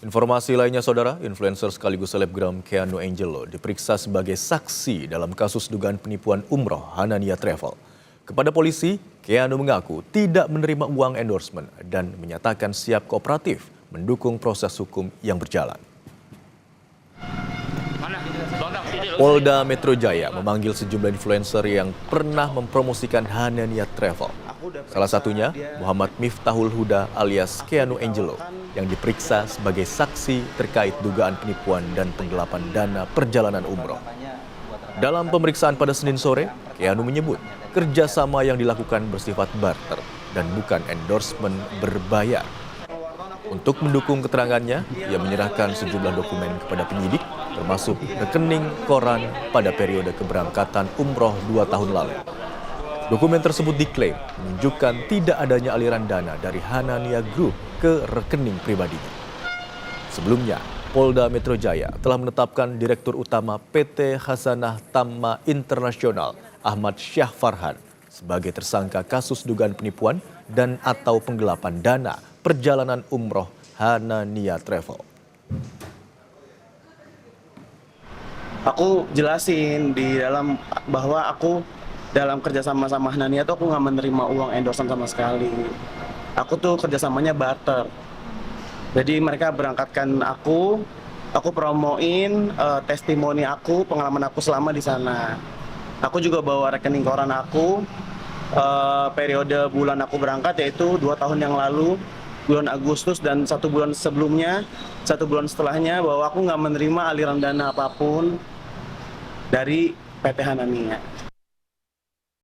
Informasi lainnya, Saudara, influencer sekaligus selebgram Keanu Angelo diperiksa sebagai saksi dalam kasus dugaan penipuan umroh Hanania Travel. Kepada polisi, Keanu mengaku tidak menerima uang endorsement dan menyatakan siap kooperatif mendukung proses hukum yang berjalan. Polda Metro Jaya memanggil sejumlah influencer yang pernah mempromosikan Hanania Travel. Salah satunya Muhammad Miftahul Huda alias Keanu Angelo yang diperiksa sebagai saksi terkait dugaan penipuan dan penggelapan dana perjalanan umroh. Dalam pemeriksaan pada Senin sore, Keanu menyebut kerjasama yang dilakukan bersifat barter dan bukan endorsement berbayar. Untuk mendukung keterangannya, ia menyerahkan sejumlah dokumen kepada penyidik, termasuk rekening koran pada periode keberangkatan umroh 2 tahun lalu. Dokumen tersebut diklaim menunjukkan tidak adanya aliran dana dari Hanania Group ke rekening pribadinya. Sebelumnya, Polda Metro Jaya telah menetapkan Direktur Utama PT Hasanah Thamma Internasional Ahmad Syah Farhan sebagai tersangka kasus dugaan penipuan dan atau penggelapan dana perjalanan umroh Hanania Travel. Aku jelasin di dalam bahwa aku dalam kerjasama sama Hanania tuh aku nggak menerima uang endorsement sama sekali. Aku tuh kerjasamanya barter. Jadi mereka berangkatkan aku promoin testimoni aku, pengalaman aku selama di sana. Aku juga bawa rekening koran aku, periode bulan aku berangkat yaitu 2 tahun yang lalu, bulan Agustus dan 1 bulan sebelumnya, 1 bulan setelahnya, bahwa aku nggak menerima aliran dana apapun dari PT Hanania.